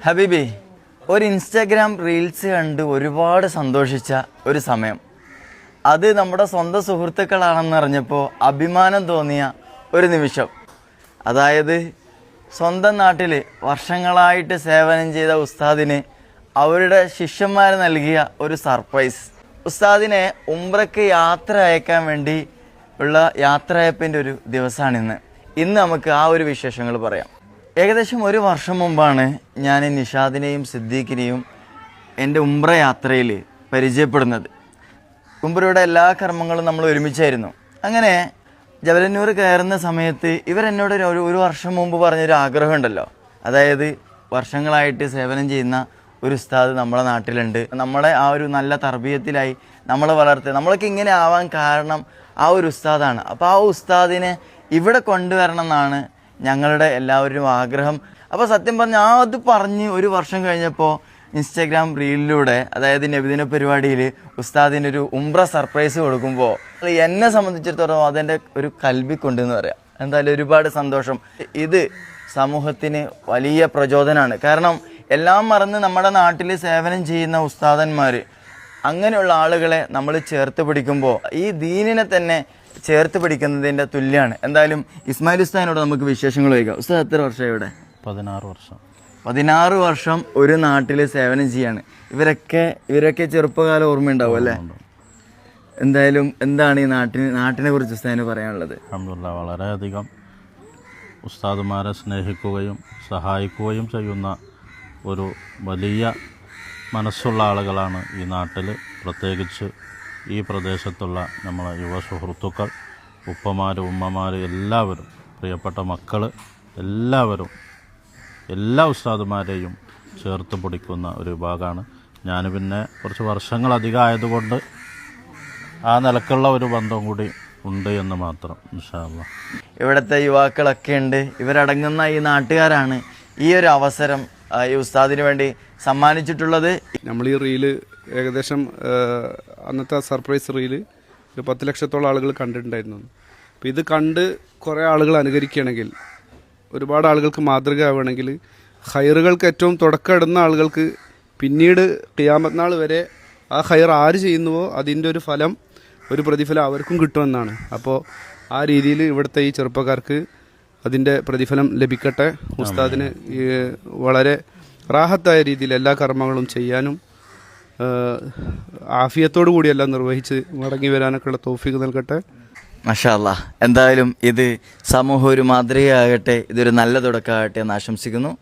ഹബീബി, ഒരു Instagram reels കണ്ട് ഒരുപാട് സന്തോഷിച്ച ഒരു സമയം, അത് നമ്മുടെ സ്വന്തം സുഹൃത്തുക്കളാണെന്ന് അറിഞ്ഞപ്പോൾ അഭിമാനം തോന്നിയ ഒരു നിമിഷം. അതായത് സ്വന്തം നാട്ടിൽ വർഷങ്ങളായിട്ട് സേവനം ചെയ്ത ഉസ്താദിന് അവരുടെ ശിഷ്യന്മാർ നൽകിയ ഒരു സർപ്രൈസ്. ഉസ്താദിനെ ഉംറയ്ക്ക് യാത്ര അയക്കാൻ വേണ്ടി ഉള്ള യാത്രയപ്പിൻ്റെ ഒരു ദിവസമാണിന്ന്. ഇന്ന് നമുക്ക് ആ ഒരു വിശേഷങ്ങൾ പറയാം. ഏകദേശം ഒരു വർഷം മുമ്പാണ് ഞാൻ നിഷാദിനെയും സിദ്ദീഖിനെയും എൻ്റെ ഉംറ യാത്രയിൽ പരിചയപ്പെടുന്നത്. ഉംറയുടെ എല്ലാ കർമ്മങ്ങളും നമ്മൾ ഒരുമിച്ചായിരുന്നു. അങ്ങനെ ജബലന്നൂർ കയറുന്ന സമയത്ത് ഇവരെന്നോട് ഒരു വർഷം മുമ്പ് പറഞ്ഞൊരു ആഗ്രഹമുണ്ടല്ലോ, അതായത് വർഷങ്ങളായിട്ട് സേവനം ചെയ്യുന്ന ഒരു ഉസ്താദ് നമ്മുടെ നാട്ടിലുണ്ട്, നമ്മളെ ആ ഒരു നല്ല തർബീയത്തിലായി നമ്മളെ വളർത്തുക, നമ്മളൊക്കെ ഇങ്ങനെ ആവാൻ കാരണം ആ ഒരു ഉസ്താദാണ്. അപ്പോൾ ആ ഉസ്താദിനെ ഇവിടെ കൊണ്ടുവരണം എന്നാണ് ഞങ്ങളുടെ എല്ലാവരുടെയും ആഗ്രഹം. അപ്പോൾ സത്യം പറഞ്ഞാൽ അത് പറഞ്ഞ് ഒരു വർഷം കഴിഞ്ഞപ്പോൾ ഇൻസ്റ്റാഗ്രാം റീലിലൂടെ, അതായത് നബിദിന പരിപാടിയിൽ ഉസ്താദിന് ഒരു ഉംറ സർപ്രൈസ് കൊടുക്കുമ്പോൾ എന്നെ സംബന്ധിച്ചിടത്തോളം അതെൻ്റെ ഒരു കൽബിക്കൊണ്ടെന്ന് പറയാം. എന്തായാലും ഒരുപാട് സന്തോഷം. ഇത് സമൂഹത്തിന് വലിയ പ്രചോദനമാണ്. കാരണം എല്ലാം മറന്ന് നമ്മുടെ നാട്ടിൽ സേവനം ചെയ്യുന്ന ഉസ്താദന്മാർ, അങ്ങനെയുള്ള ആളുകളെ നമ്മൾ ചേർത്ത് പിടിക്കുമ്പോൾ ഈ ദീനിനെ തന്നെ ചേർത്ത് പിടിക്കുന്നതിൻ്റെ തുല്യമാണ്. എന്തായാലും ഇസ്മായിൽ ഉസ്താദിനോട് നമുക്ക് വിശേഷങ്ങൾ ചോദിക്കാം. ഉസ്താദ് എത്ര വർഷം ഇവിടെ? 16 വർഷം ഒരു നാട്ടിൽ സേവനം ചെയ്യാണ്. ഇവരൊക്കെ ചെറുപ്പകാലം ഓർമ്മയുണ്ടാവും അല്ലേ? എന്തായാലും എന്താണ് ഈ നാട്ടിനെ കുറിച്ച് ഉസ്താദിന് പറയാനുള്ളത്? അൽഹംദുലില്ലാഹ്, വളരെയധികം ഉസ്താദുമാരെ സ്നേഹിക്കുകയും സഹായിക്കുകയും ചെയ്യുന്ന ഒരു വലിയ മനസ്സുള്ള ആളുകളാണ് ഈ നാട്ടിൽ. പ്രത്യേകിച്ച് ഈ പ്രദേശത്തുള്ള നമ്മളെ യുവ സുഹൃത്തുക്കൾ, ഉപ്പമാർ, ഉമ്മമാർ, എല്ലാവരും, പ്രിയപ്പെട്ട മക്കൾ എല്ലാവരും, എല്ലാ ഉസ്താദുമാരെയും ചേർത്ത് പിടിക്കുന്ന ഒരു വിഭാഗമാണ് ഞാൻ. പിന്നെ കുറച്ച് വർഷങ്ങളധികം ആയതുകൊണ്ട് ആ നിലക്കുള്ള ഒരു ബന്ധം കൂടി ഉണ്ട് എന്ന് മാത്രം. ഇൻഷാ അല്ലാഹ് ഇവിടുത്തെ യുവാക്കളൊക്കെ ഉണ്ട്, ഇവരടങ്ങുന്ന ഈ നാട്ടുകാരാണ് ഈ ഒരു അവസരം ഈ ഉസ്താദിന് വേണ്ടി സമ്മാനിച്ചിട്ടുള്ളത്. നമ്മൾ ഈ റീല് ഏകദേശം അന്നത്തെ സർപ്രൈസ് റീല് ഒരു 10 ലക്ഷത്തോളം ആളുകൾ കണ്ടിട്ടുണ്ടായിരുന്നു. അപ്പോൾ ഇത് കണ്ട് കുറേ ആളുകൾ അനുകരിക്കുകയാണെങ്കിൽ, ഒരുപാട് ആളുകൾക്ക് മാതൃകയാവുകയാണെങ്കിൽ, ഹൈറുകൾക്ക് ഏറ്റവും തുടക്കം ഇടുന്ന ആളുകൾക്ക് പിന്നീട് ഖിയാമത്ത് നാൾ വരെ ആ ഹൈർ ആര് ചെയ്യുന്നുവോ അതിൻ്റെ ഒരു ഫലം, ഒരു പ്രതിഫലം അവർക്കും കിട്ടുമെന്നാണ്. അപ്പോൾ ആ രീതിയിൽ ഇവിടുത്തെ ഈ ചെറുപ്പക്കാർക്ക് അതിൻ്റെ പ്രതിഫലം ലഭിക്കട്ടെ. ഉസ്താദിന് വളരെ റാഹത്തായ രീതിയിൽ എല്ലാ കർമ്മങ്ങളും ചെയ്യാനും ആഫിയത്തോടു കൂടിയെല്ലാം നിർവഹിച്ച് മടങ്ങി വരാനൊക്കെയുള്ള തൗഫീഖ് നൽകട്ടെ. മാഷാ അല്ലാഹ്. എന്തായാലും ഇത് സമൂഹം ഒരു മാതൃകയാകട്ടെ, ഇതൊരു നല്ല തുടക്കമാകട്ടെ എന്ന് ആശംസിക്കുന്നു.